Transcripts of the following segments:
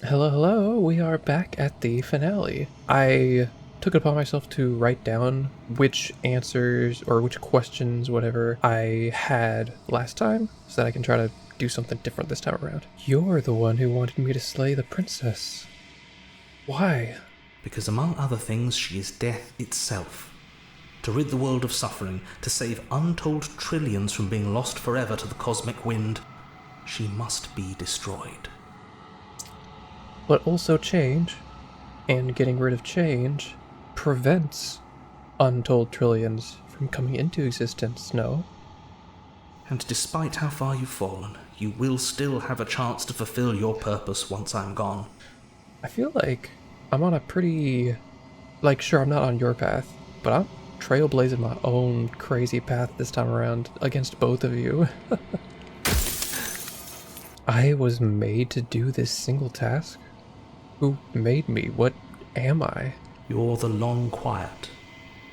Hello, hello. We are back at the finale. I took it upon myself to write down which answers or which questions, whatever, I had last time so that I can try to do something different this time around. You're the one who wanted me to slay the princess. Why? Because among other things, she is death itself. To rid the world of suffering, to save untold trillions from being lost forever to the cosmic wind, she must be destroyed. But also change, and getting rid of change, prevents untold trillions from coming into existence, no? And despite how far you've fallen, you will still have a chance to fulfill your purpose once I'm gone. I feel like I'm on a pretty... sure, I'm not on your path, but I'm trailblazing my own crazy path this time around against both of you. I was made to do this single task? Who made me? What am I? You're the long quiet,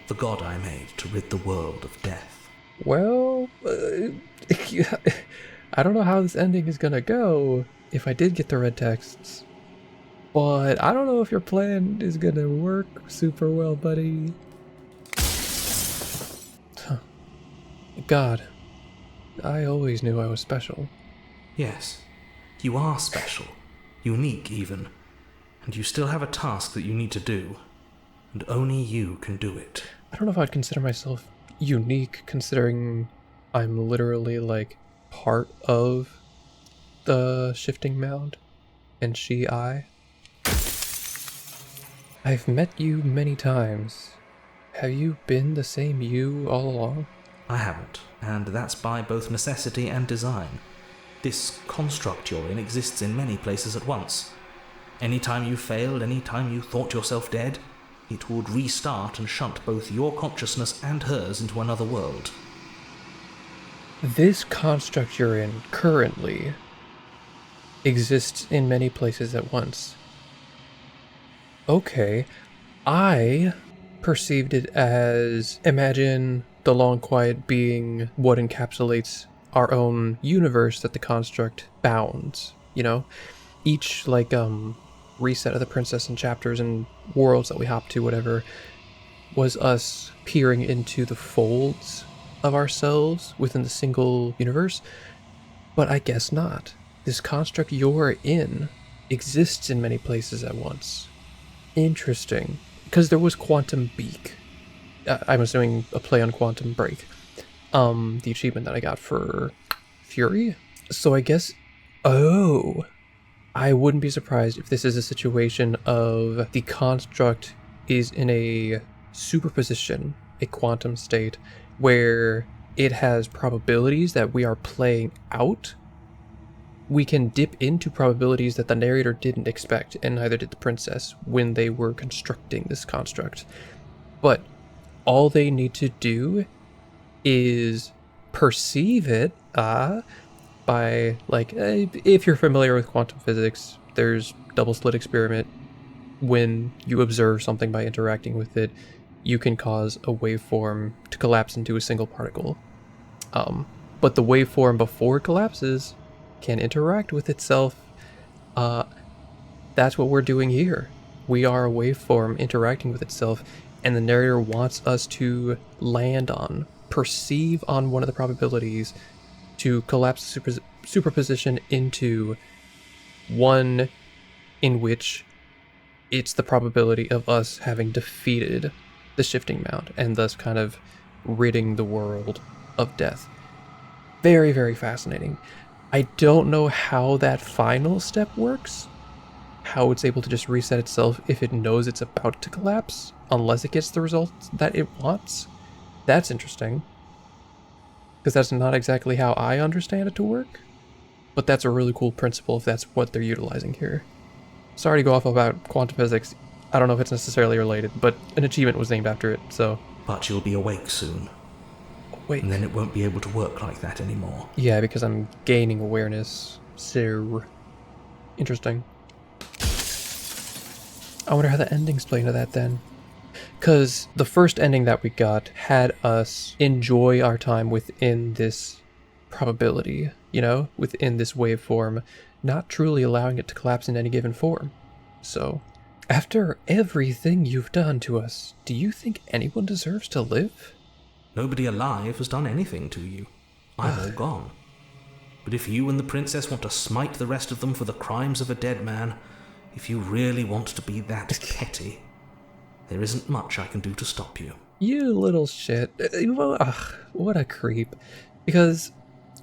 the god I made to rid the world of death. Well, I don't know how this ending is gonna go if I did get the red texts. But I don't know if your plan is gonna work super well, buddy. God, I always knew I was special. Yes, you are special, unique even, and you still have a task that you need to do, and only you can do it. I don't know if I'd consider myself unique, considering I'm literally, part of the shifting mound, and I. I've met you many times. Have you been the same you all along? I haven't, and that's by both necessity and design. This construct you're in exists in many places at once. Any time you failed, any time you thought yourself dead, it would restart and shunt both your consciousness and hers into another world. This construct you're in currently exists in many places at once. Okay, I perceived it as, imagine the long quiet being what encapsulates our own universe that the construct bounds, you know? Each, reset of the princess and chapters and worlds that we hop to, whatever, was us peering into the folds of ourselves within the single universe. But I guess not. This construct you're in exists in many places at once. Interesting. Because there was Quantum Beak. I'm assuming a play on Quantum Break. The achievement that I got for Fury. So I guess... Oh... I wouldn't be surprised if this is a situation of the construct is in a superposition, a quantum state, where it has probabilities that we are playing out. We can dip into probabilities that the narrator didn't expect, and neither did the princess when they were constructing this construct. But all they need to do is perceive it, by, if you're familiar with quantum physics, there's double slit experiment. When you observe something by interacting with it, you can cause a waveform to collapse into a single particle. But the waveform before it collapses can interact with itself. That's what we're doing here. We are a waveform interacting with itself, and the narrator wants us to land on, perceive on one of the probabilities to collapse the superposition into one in which it's the probability of us having defeated the shifting mound and thus kind of ridding the world of death. Very, very fascinating. I don't know how that final step works, how it's able to just reset itself if it knows it's about to collapse, unless it gets the results that it wants. That's interesting. Because that's not exactly how I understand it to work. But that's a really cool principle if that's what they're utilizing here. Sorry to go off about quantum physics. I don't know if it's necessarily related, but an achievement was named after it, so... But you'll be awake soon. Wait. And then it won't be able to work like that anymore. Yeah, because I'm gaining awareness. So... Interesting. I wonder how the endings play into that then. Because the first ending that we got had us enjoy our time within this probability, within this waveform, not truly allowing it to collapse in any given form. So, after everything you've done to us, do you think anyone deserves to live? Nobody alive has done anything to you. I'm all gone. But if you and the princess want to smite the rest of them for the crimes of a dead man, if you really want to be that petty, there isn't much I can do to stop you. You little shit. What a creep. Because,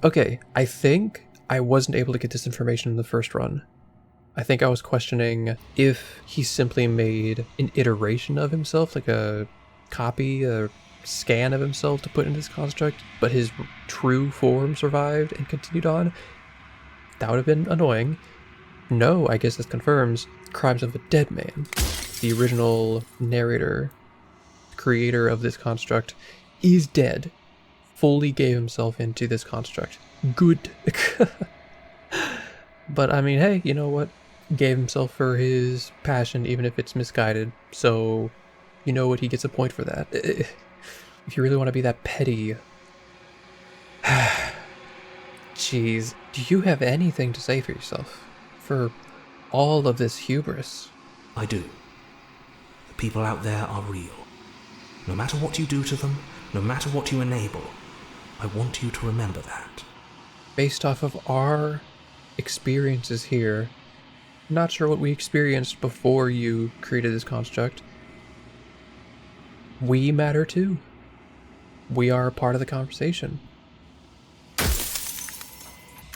okay, I think I wasn't able to get this information in the first run. I think I was questioning if he simply made an iteration of himself, like a copy, a scan of himself to put in this construct, but his true form survived and continued on. That would have been annoying. No, I guess this confirms crimes of a dead man. The original narrator, creator of this construct, is dead. Fully gave himself into this construct. Good. But I mean, hey, you know what? Gave himself for his passion, even if it's misguided. So, you know what? He gets a point for that. If you really want to be that petty. Jeez. Do you have anything to say for yourself? For all of this hubris? I do. The people out there are real. No matter what you do to them, no matter what you enable, I want you to remember that. Based off of our experiences here, not sure what we experienced before you created this construct, we matter too. We are a part of the conversation.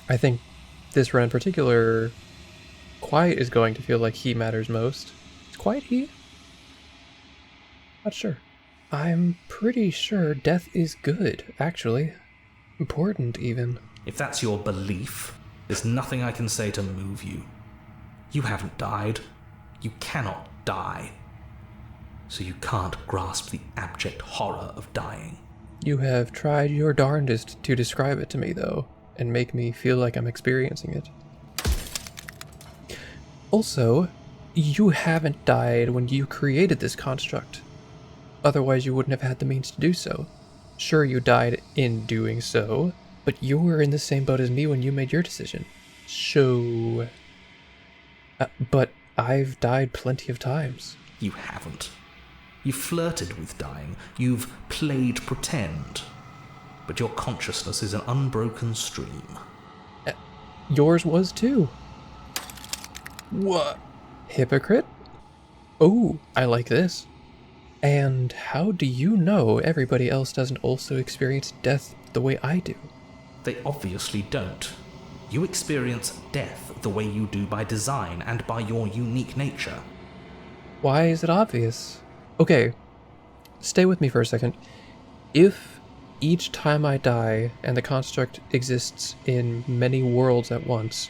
I think this run in particular, Quiet is going to feel like he matters most. Is Quiet he? Not sure. I'm pretty sure death is good, actually. Important, even. If that's your belief, there's nothing I can say to move you. You haven't died. You cannot die. So you can't grasp the abject horror of dying. You have tried your darndest to describe it to me, though, and make me feel like I'm experiencing it. Also, you haven't died when you created this construct. Otherwise, you wouldn't have had the means to do so. Sure, you died in doing so, but you were in the same boat as me when you made your decision. So... but I've died plenty of times. You haven't. You've flirted with dying. You've played pretend. But your consciousness is an unbroken stream. Yours was too. What? Hypocrite? Oh, I like this. And how do you know everybody else doesn't also experience death the way I do? They obviously don't. You experience death the way you do by design and by your unique nature. Why is it obvious? Okay, stay with me for a second. If each time I die and the construct exists in many worlds at once,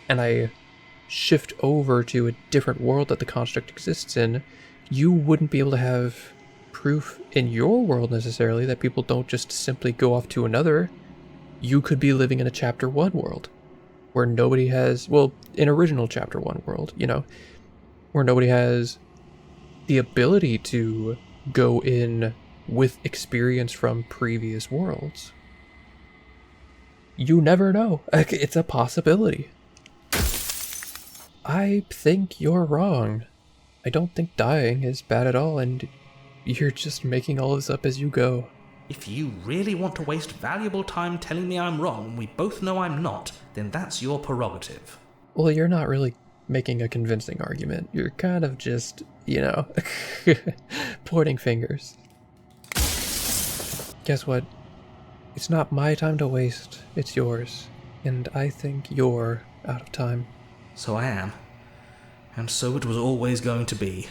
and I shift over to a different world that the construct exists in, you wouldn't be able to have proof in your world necessarily that people don't just simply go off to another. You could be living in a Chapter 1 world where nobody has, well, an original Chapter 1 world, where nobody has the ability to go in with experience from previous worlds. You never know. It's a possibility. I think you're wrong. I don't think dying is bad at all, and you're just making all this up as you go. If you really want to waste valuable time telling me I'm wrong when we both know I'm not, then that's your prerogative. Well, you're not really making a convincing argument. You're kind of just, pointing fingers. Guess what? It's not my time to waste, it's yours. And I think you're out of time. So I am. And so it was always going to be.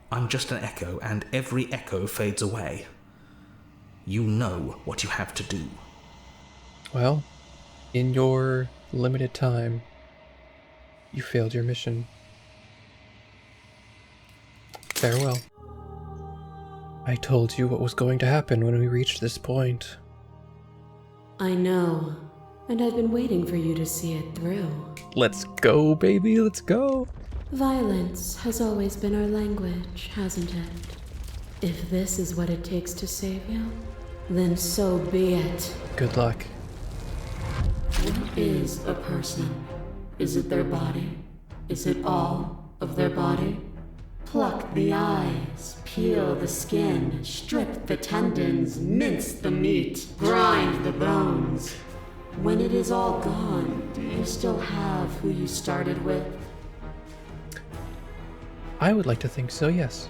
I'm just an echo, and every echo fades away. You know what you have to do. Well, in your limited time, you failed your mission. Farewell. I told you what was going to happen when we reached this point. I know, and I've been waiting for you to see it through. Let's go, baby, let's go. Violence has always been our language, hasn't it? If this is what it takes to save you, then so be it. Good luck. is a person? Is it their body? Is it all of their body? Pluck the eyes, peel the skin, strip the tendons, mince the meat, grind the bones. When it is all gone, do you still have who you started with? I would like to think so, yes.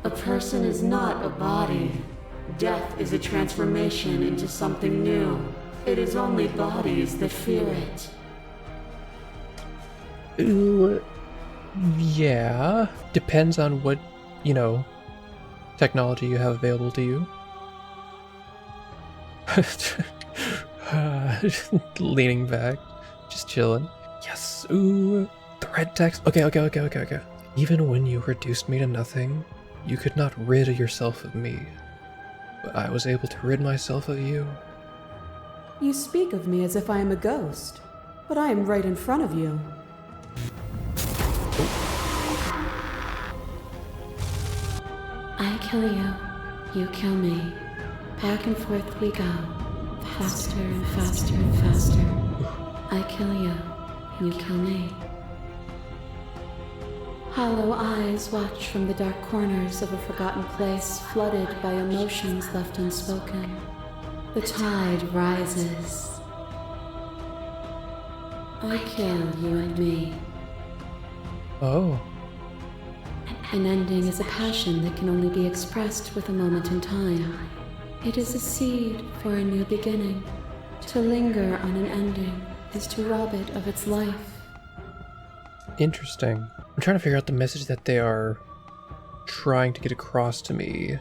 A person is not a body. Death is a transformation into something new. It is only bodies that fear it. Yeah. Depends on what, technology you have available to you. Leaning back, just chilling. Yes. Ooh. The red text. Okay. Even when you reduced me to nothing, you could not rid yourself of me. But I was able to rid myself of you. You speak of me as if I am a ghost, but I am right in front of you. I kill you, you kill me. Back and forth we go, faster and faster and faster. I kill you, you kill me. Hollow eyes watch from the dark corners of a forgotten place flooded by emotions left unspoken. The tide rises. I kill you and me. Oh. An ending is a passion that can only be expressed with a moment in time. It is a seed for a new beginning. To linger on an ending is to rob it of its life. Interesting. I'm trying to figure out the message that they are trying to get across to me.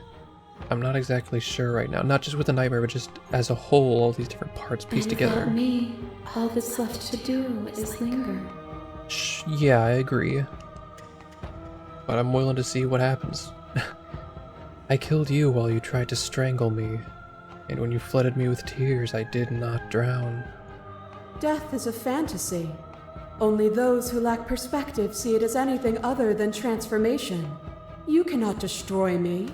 I'm not exactly sure right now. Not just with the nightmare, but just as a whole, all these different parts pieced together. Without me, all that's left to do is linger. Yeah, I agree. But I'm willing to see what happens. I killed you while you tried to strangle me, and when you flooded me with tears, I did not drown. Death is a fantasy. Only those who lack perspective see it as anything other than transformation. You cannot destroy me.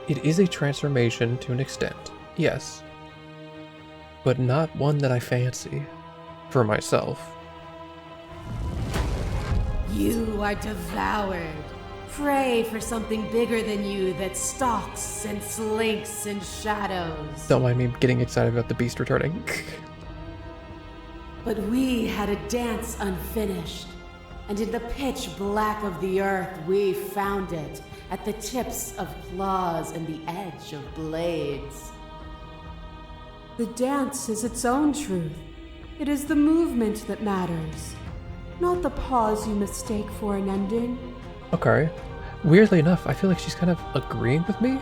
It is a transformation to an extent, yes. But not one that I fancy for myself. You are devoured. Pray for something bigger than you that stalks and slinks in shadows. Don't mind me getting excited about the beast returning. But we had a dance unfinished, and in the pitch black of the earth we found it, at the tips of claws and the edge of blades. The dance is its own truth. It is the movement that matters, not the pause you mistake for an ending. Okay. Weirdly enough, I feel like she's kind of agreeing with me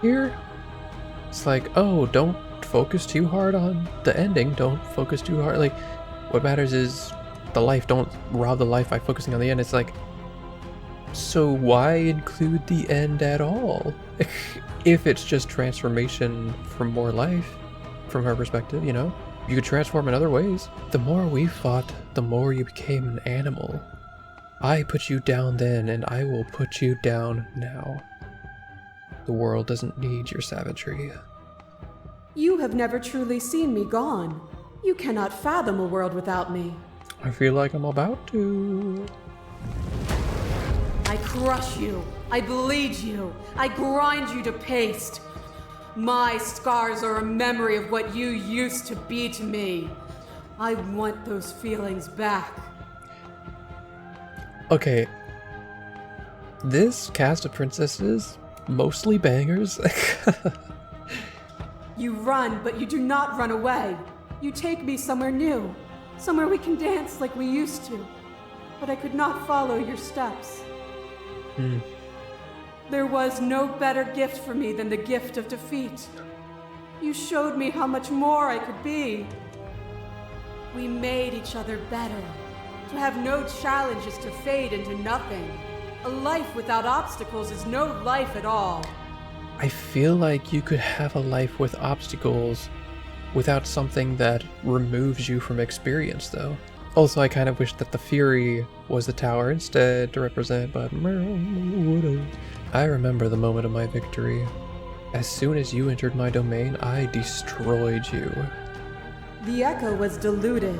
here. It's like, oh, don't focus too hard on the ending. Don't focus too hard. Like, what matters is the life. Don't rob the life by focusing on the end. It's like, so why include the end at all? If it's just transformation for more life, from her perspective, you could transform in other ways. The more we fought, the more you became an animal. I put you down then, and I will put you down now. The world doesn't need your savagery. You have never truly seen me gone. You cannot fathom a world without me. I feel like I'm about to. I crush you. I bleed you. I grind you to paste. My scars are a memory of what you used to be to me. I want those feelings back. Okay. This cast of princesses, mostly bangers. You run, but you do not run away. You take me somewhere new. Somewhere we can dance like we used to. But I could not follow your steps. There was no better gift for me than the gift of defeat. You showed me how much more I could be. We made each other better. To have no challenges to fade into nothing. A life without obstacles is no life at all. I feel like you could have a life with obstacles without something that removes you from experience, though. Also, I kind of wish that the Fury was the tower instead to represent, but I remember the moment of my victory. As soon as you entered my domain, I destroyed you. The echo was deluded.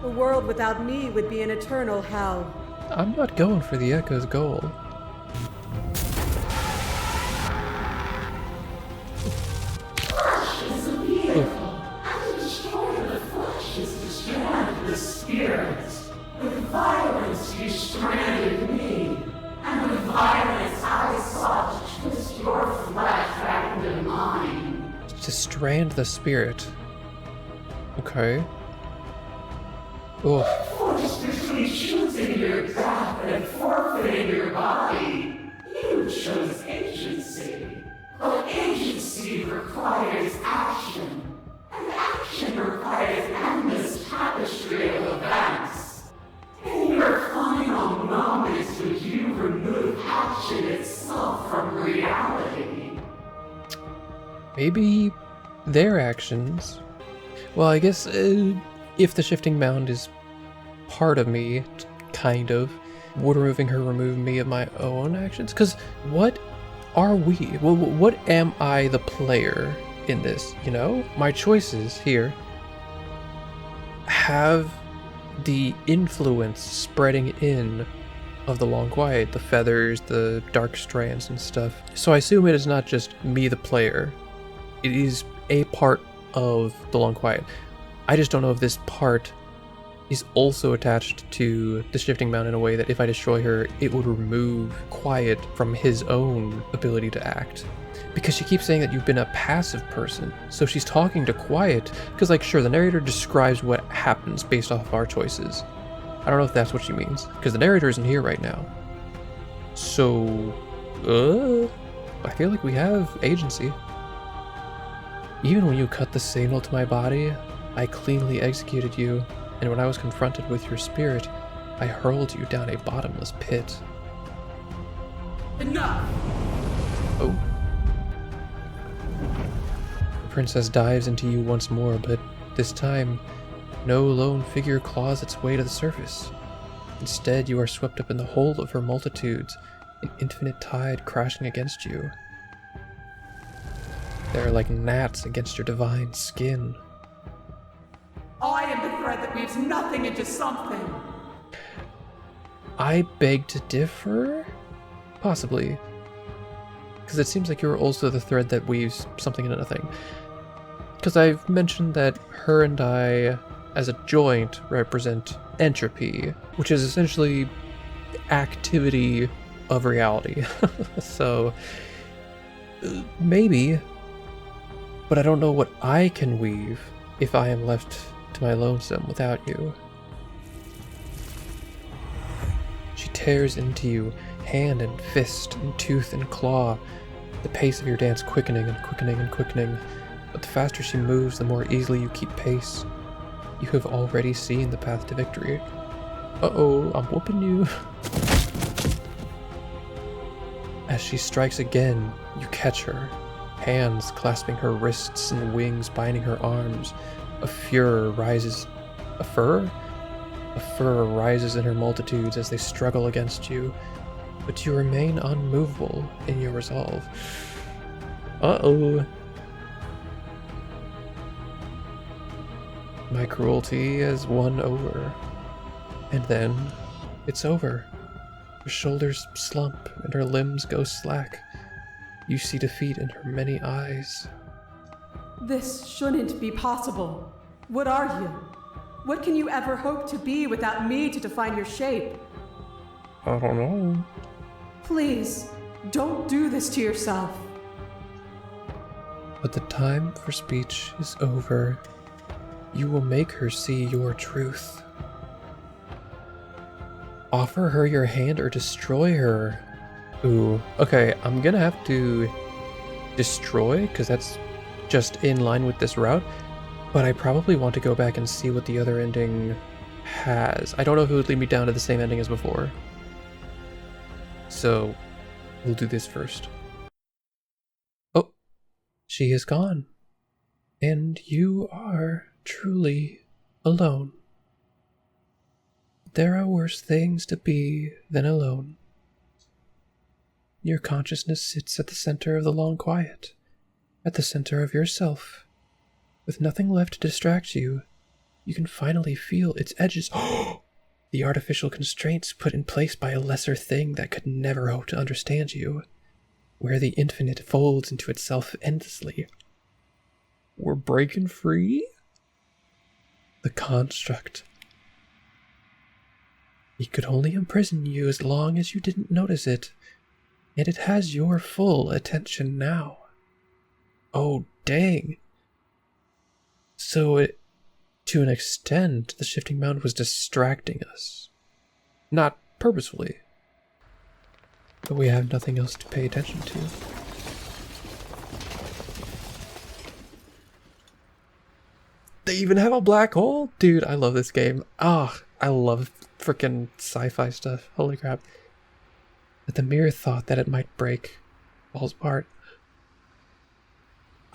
A world without me would be an eternal hell. I'm not going for the echo's goal. Spirits. With violence you stranded me, and with violence I sought to twist your flesh back into mine. To strand the spirit. Okay. Oh. Forced between choosing your death and forfeiting your body, you chose agency. But agency requires action. And action requires endless tapestry of events. In your final moments would you remove action itself from reality? Maybe their actions. Well, I guess if the shifting mound is part of me, kind of, would removing her remove me of my own actions? Because what are we? Well, what am I, the player, in this, you know? My choices here have the influence spreading in of the long quiet, the feathers, the dark strands and stuff. So I assume it is not just me, the player. It is a part of the long quiet. I just don't know if this part is also attached to the shifting mound in a way that if I destroy her, it would remove quiet from his own ability to act. Because she keeps saying that you've been a passive person, so she's talking to quiet, because like sure, the narrator describes what happens based off of our choices. I don't know if that's what she means, because the narrator isn't here right now. So, I feel like we have agency. Even when you cut the signal to my body, I cleanly executed you, and when I was confronted with your spirit, I hurled you down a bottomless pit. Enough! Oh. The princess dives into you once more, but this time, no lone figure claws its way to the surface. Instead, you are swept up in the whole of her multitudes, an infinite tide crashing against you. They are like gnats against your divine skin. I am the thread that weaves nothing into something. I beg to differ? Possibly. Because it seems like you're also the thread that weaves something into nothing. Because I've mentioned that her and I, as a joint, represent entropy, which is essentially activity of reality. So, maybe. But I don't know what I can weave if I am left to my lonesome without you. She tears into you, hand and fist and tooth and claw, the pace of your dance quickening and quickening and quickening. But the faster she moves, the more easily you keep pace. You have already seen the path to victory. Uh-oh, I'm whooping you. As she strikes again, you catch her, hands clasping her wrists and wings binding her arms. A furor rises. A furor? A furor rises in her multitudes as they struggle against you, but you remain unmovable in your resolve. Uh-oh. My cruelty has won over. And then, it's over. Her shoulders slump and her limbs go slack. You see defeat in her many eyes. This shouldn't be possible. What are you? What can you ever hope to be without me to define your shape? I don't know. Please, don't do this to yourself. But the time for speech is over. You will make her see your truth. Offer her your hand or destroy her. Ooh, okay, I'm gonna have to destroy, because that's just in line with this route. But I probably want to go back and see what the other ending has. I don't know if it would lead me down to the same ending as before. So, we'll do this first. Oh, she is gone. And you are truly alone. There are worse things to be than alone. Your consciousness sits at the center of the long quiet, at the center of yourself, with nothing left to distract you, you can finally feel its edges. The artificial constraints put in place by a lesser thing that could never hope to understand you, where the infinite folds into itself endlessly. We're breaking free? The construct. It could only imprison you as long as you didn't notice it, and it has your full attention now. Oh, dang. So to an extent, the shifting mound was distracting us. Not purposefully. But we have nothing else to pay attention to. They even have a black hole? Dude, I love this game. Ah, I love freaking sci-fi stuff. Holy crap. But the mere thought that it might break falls apart.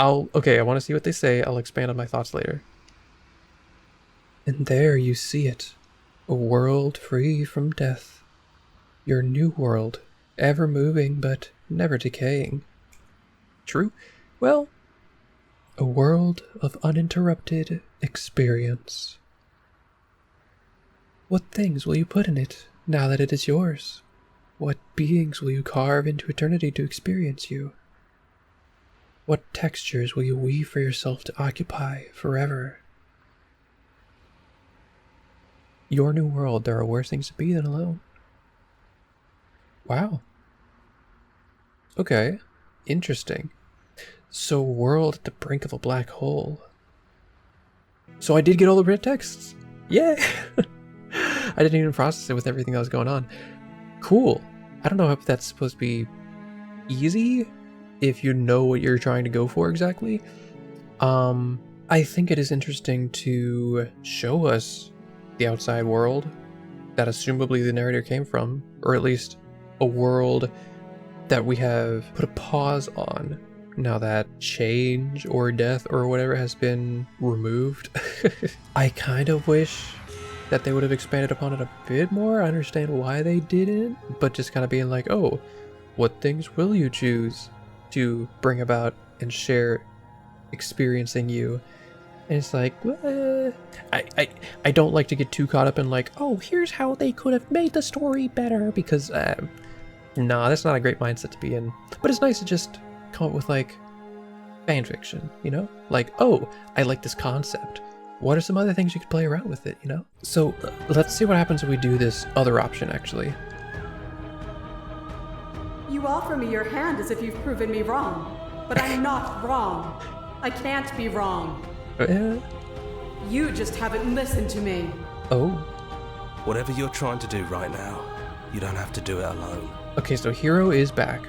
Okay, I want to see what they say. I'll expand on my thoughts later. And there you see it. A world free from death. Your new world, ever moving but never decaying. True? Well, a world of uninterrupted experience. What things will you put in it now that it is yours? What beings will you carve into eternity to experience you? What textures will you weave for yourself to occupy forever? Your new world, there are worse things to be than alone. Wow. Okay. Interesting. So, world at the brink of a black hole. So I did get all the red texts. Yeah. I didn't even process it with everything that was going on. Cool. I don't know if that's supposed to be easy if you know what you're trying to go for exactly. I think it is interesting to show us the outside world that assumably the narrator came from, or at least a world that we have put a pause on now that change or death or whatever has been removed. I kind of wish that they would have expanded upon it a bit more. I understand why they didn't, but just kind of being like, oh, what things will you choose to bring about and share experiencing you? And it's like, I don't like to get too caught up in like, oh, here's how they could have made the story better, because nah, that's not a great mindset to be in. But it's nice to just come up with like fan fiction, you know? Like, oh, I like this concept. What are some other things you could play around with it, you know? So let's see what happens if we do this other option, actually. You offer me your hand as if you've proven me wrong, but I'm not wrong. I can't be wrong. You just haven't listened to me. Oh. Whatever you're trying to do right now, you don't have to do it alone. Okay, so Hero is back.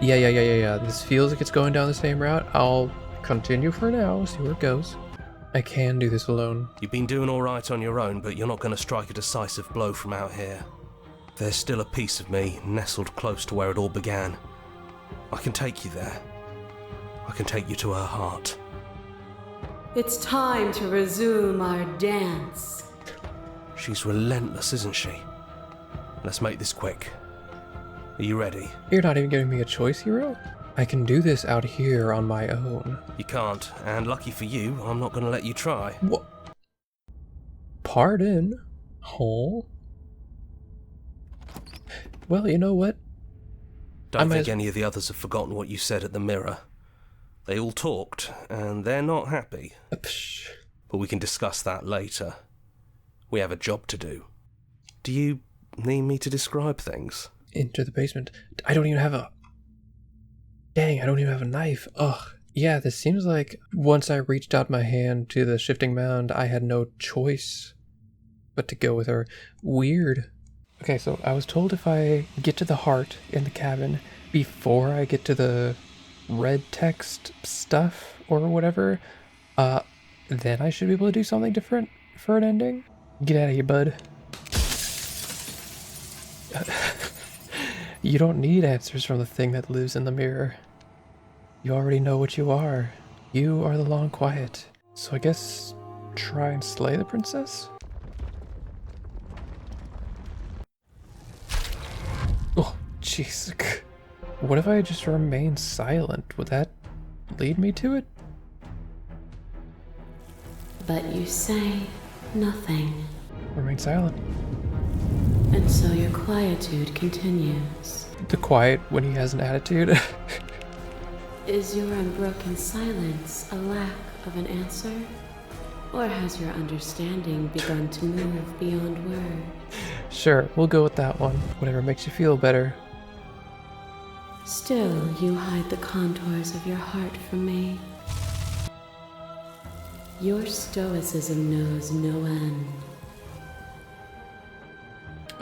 Yeah. This feels like it's going down the same route. I'll continue for now, see where it goes. I can do this alone. You've been doing all right on your own, but you're not going to strike a decisive blow from out here. There's still a piece of me nestled close to where it all began. I can take you there. I can take you to her heart. It's time to resume our dance. She's relentless, isn't she? Let's make this quick. Are you ready? You're not even giving me a choice, Hero? I can do this out here on my own. You can't, and lucky for you, I'm not going to let you try. What? Pardon? Huh? Well, you know what? Don't think any of the others have forgotten what you said at the mirror. They all talked, and they're not happy. But we can discuss that later. We have a job to do. Do you need me to describe things? Enter the basement. I don't even have a... Dang, I don't even have a knife. Ugh. Yeah, this seems like once I reached out my hand to the shifting mound, I had no choice but to go with her. Weird. Okay, so I was told if I get to the heart in the cabin before I get to the red text stuff or whatever, then I should be able to do something different for an ending. Get out of here, bud. You don't need answers from the thing that lives in the mirror. You already know what you are. You are the long quiet. So I guess try and slay the princess? Oh, jeez. What if I just remain silent? Would that lead me to it? But you say nothing. Remain silent. And so your quietude continues. The quiet when he has an attitude. Is your unbroken silence a lack of an answer? Or has your understanding begun to move beyond words? Sure, we'll go with that one. Whatever makes you feel better. Still, you hide the contours of your heart from me. Your stoicism knows no end.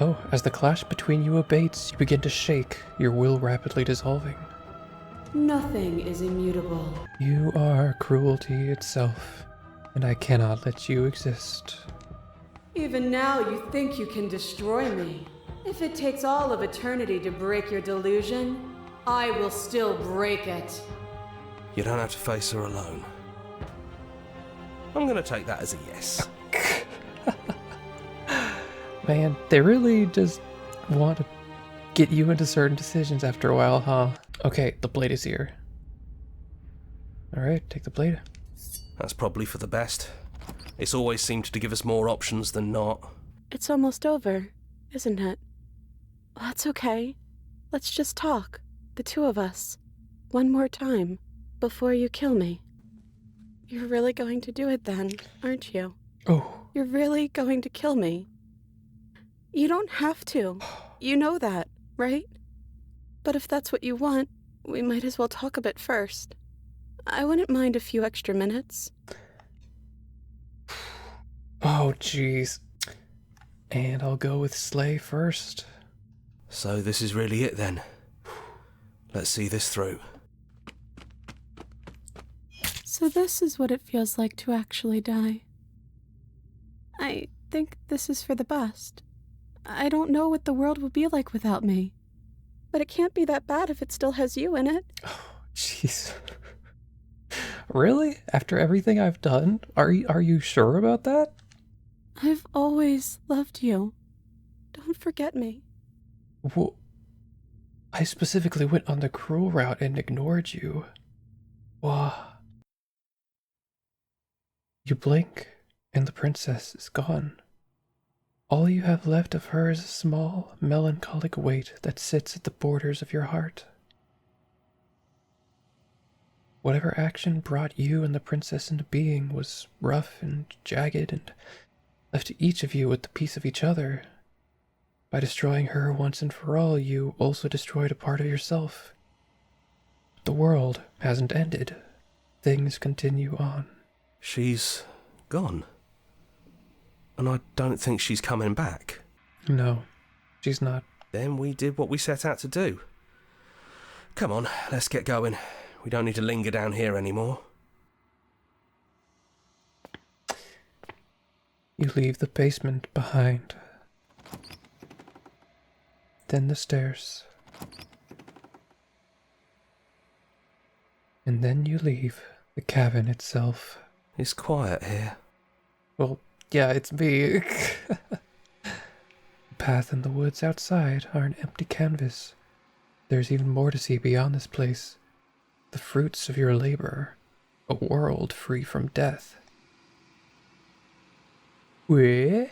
Oh, as the clash between you abates, you begin to shake, your will rapidly dissolving. Nothing is immutable. You are cruelty itself, and I cannot let you exist. Even now you think you can destroy me. If it takes all of eternity to break your delusion, I will still break it. You don't have to face her alone. I'm gonna take that as a yes. Man, they really just want to get you into certain decisions after a while, huh? Okay, the blade is here. Alright, take the blade. That's probably for the best. It's always seemed to give us more options than not. It's almost over, isn't it? That's okay. Let's just talk, the two of us. One more time, before you kill me. You're really going to do it then, aren't you? Oh. You're really going to kill me. You don't have to. You know that, right? But if that's what you want, we might as well talk a bit first. I wouldn't mind a few extra minutes. Oh, jeez. And I'll go with Slay first. So this is really it then. Let's see this through. So this is what it feels like to actually die. I think this is for the best. I don't know what the world will be like without me. But it can't be that bad if it still has you in it. Oh, jeez. Really? After everything I've done? Are you sure about that? I've always loved you. Don't forget me. Well, I specifically went on the cruel route and ignored you. Wow. You blink, and the princess is gone. All you have left of her is a small, melancholic weight that sits at the borders of your heart. Whatever action brought you and the princess into being was rough and jagged and left each of you with the piece of each other. By destroying her once and for all, you also destroyed a part of yourself. The world hasn't ended. Things continue on. She's gone. And I don't think she's coming back. No, she's not. Then we did what we set out to do. Come on, let's get going. We don't need to linger down here anymore. You leave the basement behind. Then the stairs. And then you leave the cabin itself. It's quiet here. Well, yeah, it's me. The path and the woods outside are an empty canvas. There's even more to see beyond this place. The fruits of your labor. A world free from death. Where?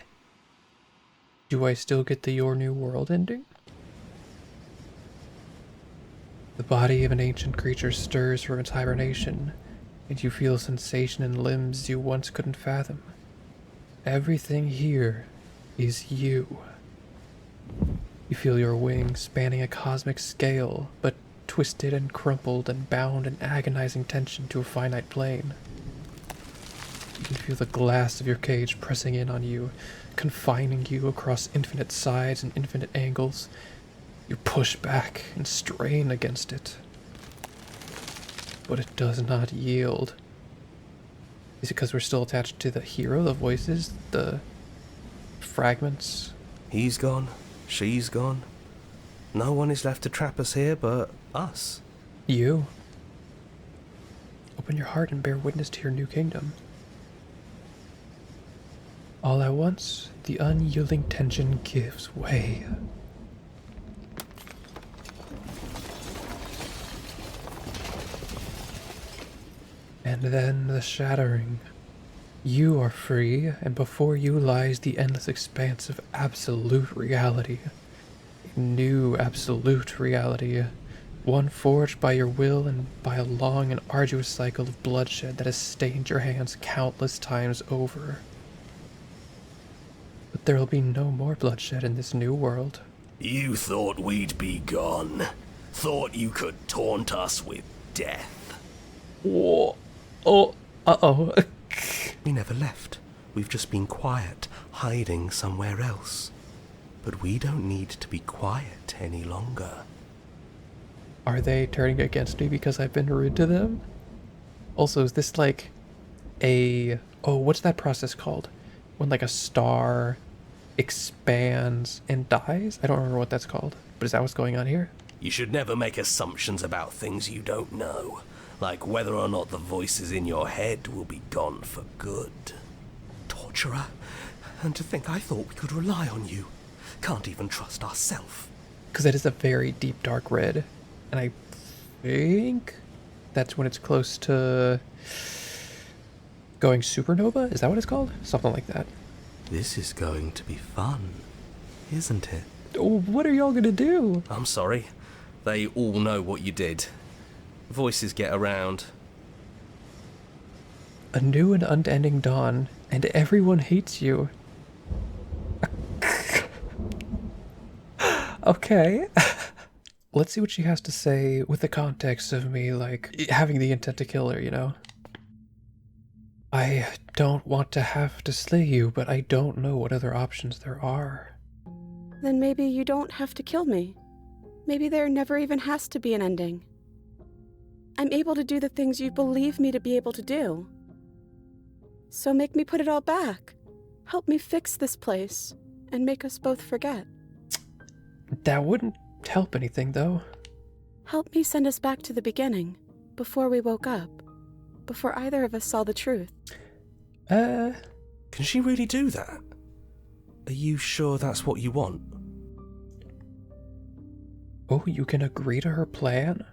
Do I still get the Your New World ending? The body of an ancient creature stirs from its hibernation, and you feel sensation in limbs you once couldn't fathom. Everything here is you. You feel your wings spanning a cosmic scale, but twisted and crumpled and bound in agonizing tension to a finite plane. You can feel the glass of your cage pressing in on you, confining you across infinite sides and infinite angles. You push back and strain against it. But it does not yield. Is it because we're still attached to the hero, the voices, the fragments? He's gone. She's gone. No one is left to trap us here but us. You. Open your heart and bear witness to your new kingdom. All at once, the unyielding tension gives way. And then the shattering. You are free, and before you lies the endless expanse of absolute reality. A new absolute reality. One forged by your will and by a long and arduous cycle of bloodshed that has stained your hands countless times over. But there will be no more bloodshed in this new world. You thought we'd be gone. Thought you could taunt us with death. Whoa. Oh, uh-oh. We never left. We've just been quiet, hiding somewhere else. But we don't need to be quiet any longer. Are they turning against me because I've been rude to them? Also, is this like a... Oh, what's that process called? When like a star expands and dies? I don't remember what that's called. But is that what's going on here? You should never make assumptions about things you don't know. Like whether or not the voices in your head will be gone for good. Torturer. And to think I thought we could rely on you. Can't even trust ourselves. Because it is a very deep dark red. And I think that's when it's close to going supernova? Is that what it's called? Something like that. This is going to be fun, isn't it? Oh, what are y'all gonna do? I'm sorry. They all know what you did. Voices get around. A new and unending dawn, and everyone hates you. Okay. Let's see what she has to say with the context of me, like, having the intent to kill her, you know? I don't want to have to slay you, but I don't know what other options there are. Then maybe you don't have to kill me. Maybe there never even has to be an ending. I'm able to do the things you believe me to be able to do. So make me put it all back. Help me fix this place, and make us both forget. That wouldn't help anything, though. Help me send us back to the beginning, before we woke up, before either of us saw the truth. Can she really do that? Are you sure that's what you want? Oh, you can agree to her plan?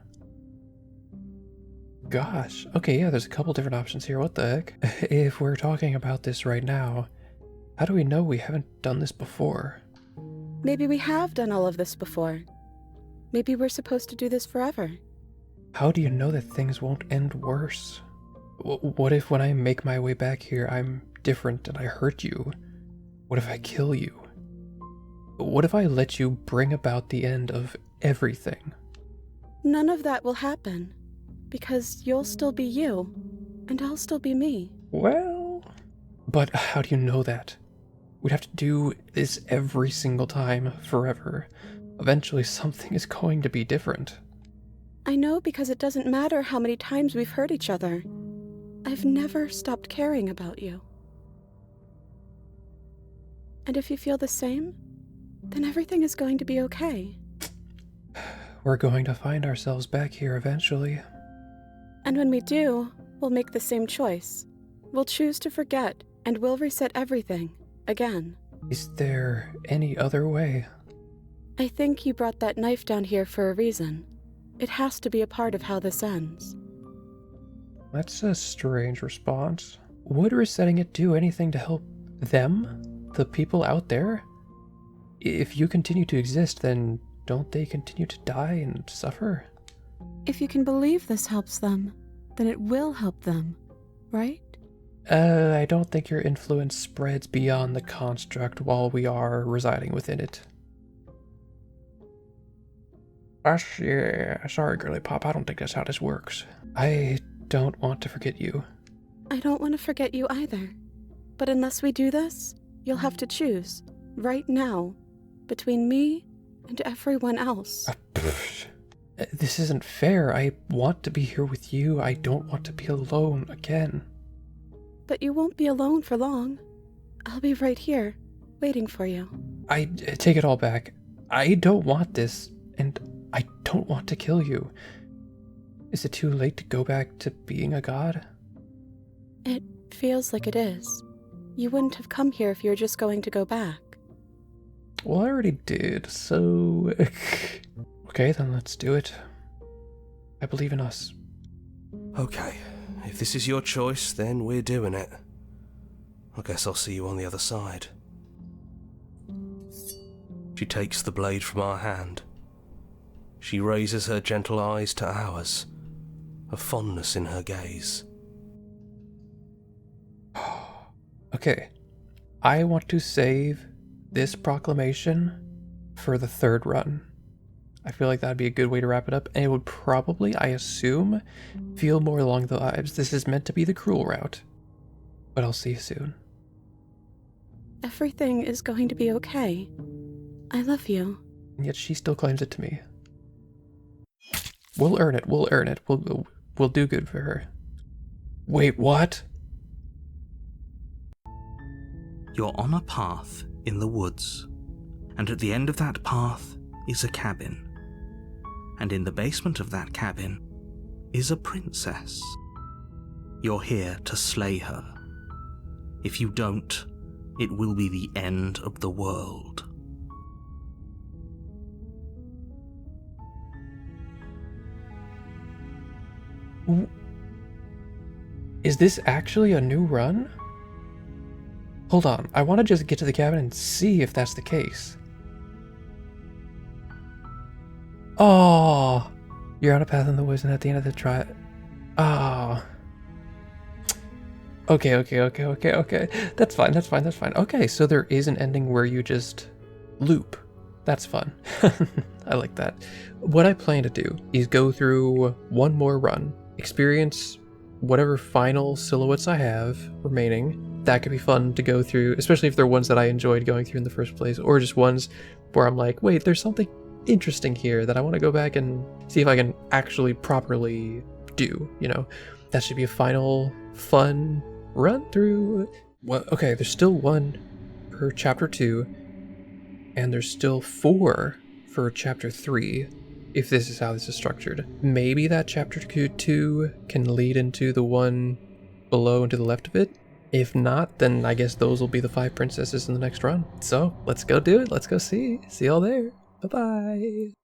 Gosh. Okay, yeah, there's a couple different options here. What the heck? If we're talking about this right now, how do we know we haven't done this before? Maybe we have done all of this before. Maybe we're supposed to do this forever. How do you know that things won't end worse? What if when I make my way back here, I'm different and I hurt you? What if I kill you? What if I let you bring about the end of everything? None of that will happen, because you'll still be you, and I'll still be me. Well... But how do you know that? We'd have to do this every single time, forever. Eventually something is going to be different. I know because it doesn't matter how many times we've hurt each other. I've never stopped caring about you. And if you feel the same, then everything is going to be okay. We're going to find ourselves back here eventually. And when we do, we'll make the same choice. We'll choose to forget, and we'll reset everything, again. Is there any other way? I think you brought that knife down here for a reason. It has to be a part of how this ends. That's a strange response. Would resetting it do anything to help them? The people out there? If you continue to exist, then don't they continue to die and suffer? If you can believe this helps them, then it will help them, right? I don't think your influence spreads beyond the construct while we are residing within it. Yeah, sorry, girly pop, I don't think that's how this works. I don't want to forget you. I don't want to forget you either. But unless we do this, you'll have to choose, right now, between me and everyone else. This isn't fair. I want to be here with you. I don't want to be alone again. But you won't be alone for long. I'll be right here, waiting for you. I take it all back. I don't want this, and I don't want to kill you. Is it too late to go back to being a god? It feels like it is. You wouldn't have come here if you were just going to go back. Well, I already did, so... Okay, then let's do it. I believe in us. Okay, if this is your choice, then we're doing it. I guess I'll see you on the other side. She takes the blade from our hand. She raises her gentle eyes to ours, a fondness in her gaze. Okay, I want to save this proclamation for the third run. I feel like that'd be a good way to wrap it up, and it would probably, I assume, feel more along the vibes. This is meant to be the cruel route, but I'll see you soon. Everything is going to be okay. I love you. And yet she still claims it to me. We'll earn it, we'll earn it. We'll do good for her. Wait, what? You're on a path in the woods, and at the end of that path is a cabin. And in the basement of that cabin is a princess. You're here to slay her. If you don't, it will be the end of the world. Is this actually a new run? Hold on, I want to just get to the cabin and see if that's the case. Oh, you're on a path in the woods, and at the end of the trial. Oh. Okay. That's fine. Okay, so there is an ending where you just loop. That's fun. I like that. What I plan to do is go through one more run, experience whatever final silhouettes I have remaining. That could be fun to go through, especially if they're ones that I enjoyed going through in the first place, or just ones where I'm like, wait, there's something interesting here that I want to go back and see if I can actually properly do, you know? That should be a final fun run through. Well, okay, there's still one per chapter 2, and there's still 4 for chapter 3, if this is how this is structured. Maybe that chapter 2 can lead into the one below and to the left of it. If not, then I guess those will be the 5 princesses in the next run. So let's go do it. Let's go see y'all there. Bye-bye.